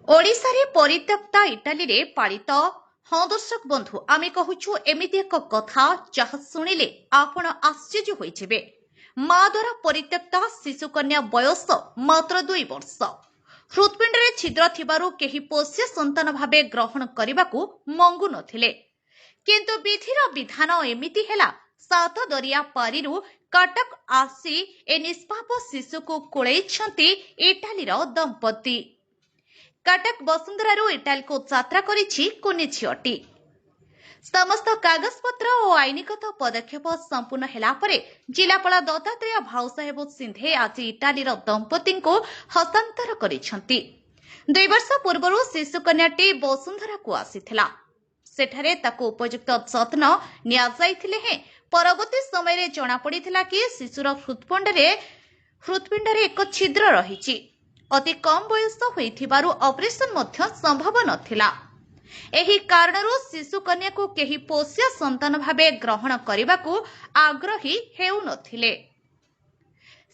ओडिशा रे परित्यक्ता इटाली रे पालित हाँ दर्शक बंधु आमे कहूछु एमिति एक कथा जहा सुनिले आपण आश्चर्य होइछिबे। माँ द्वारा परित्यक्ता शिशुकन्या बयस मात्र 2 वर्ष। हृदपिंड रे छिद्र थिबारु केही पोष्य संतान भाबे ग्रहण करिबाकू मंगु नथिले, किंतु विधिर विधान एमिति हेला सात दरिया पारिरु कटक आसी ए निष्पाप शिशुको कोळैछंती इटालीर दंपति। कटक वसुंधरारू इटाली को यात्रा करिछि कुनी झियटी। समस्त कागजपत्र और आईनगत पदक्षेप संपूर्ण हेला परे जिलापाल दत्तात्रेय भाऊसाहेब सिंधे आज इटालीर दंपति को हस्तांतर करिछंती। 2 वर्ष पूर्व शिशुकन्याटी वसुंधरा को आसीथिला। सेठारे ताको उपयुक्त जत्न निया जाइथिले हे परवर्ती समय रे जणा पड़िथिला कि शिशुर हृदपिंड रे एक छिद्र रहिछि। अति कम बयस होइथिबारु ऑपरेशन मध्य संभव नथिला। एही कारणरू शिशु कन्या को केही पोष्य संतान भाबे ग्रहण करिबाकू आग्रही हेउ नथिले।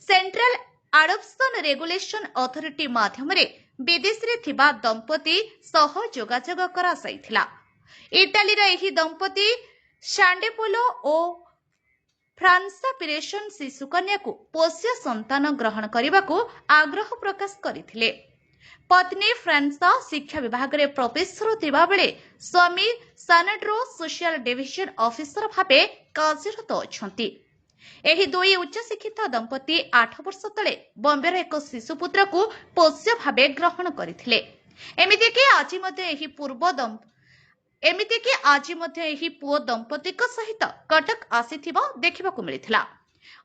सेंट्रल एडॉप्शन रेगुलेशन अथॉरिटी माध्यमरे विदेश रे थिबा दंपति सह जोगाजोग करा साइथिला। इटाली रे एही दंपति शांडेपोलो ओ फ्रांसा पिरेशन शिशुकन्या को पोष्य संतान ग्रहण करने आग्रह प्रकाश करथिले। पत्नी फ्रांसा शिक्षा विभाग रे प्रोफेसर थिबा बेले स्वामी सानेड्रो सोशल डिविजन ऑफिसर भाबे कार्यरत अछंती। एही 2 उच्च शिक्षित दंपति 8 वर्ष तले बॉम्बेर एक शिशुपुत्र को पोष्य भाबे ग्रहण करथिले। एमिति कि आज पुओ दंपति सहित कटक आसीथिबा देखिबाकू मिलिथिला।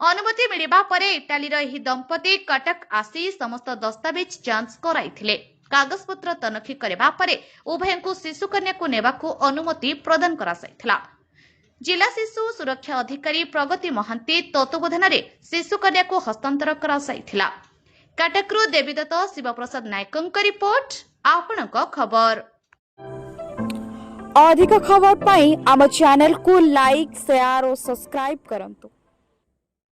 अनुमति मिलिबा परे इटालीर एही दंपति कटक आसी समस्त दस्तावेज जांच कराइथिले। कागजपत्र तनखी करबा परे उभयंकू शिशुकन्या को नेबाकू अनुमति प्रदान करा साइथिला। जिला शिशु सुरक्षा अधिकारी प्रगति महांती तत्वावधान रे शिशुकन्या को हस्तांतर करा साइथिला। कटकरू देवीदत्त शिवप्रसाद नायकଙ୍କ रिपोर्ट आपणक खबर। अधिक खबर पाई आम चैनल को लाइक शेयर और सब्सक्राइब करंतु।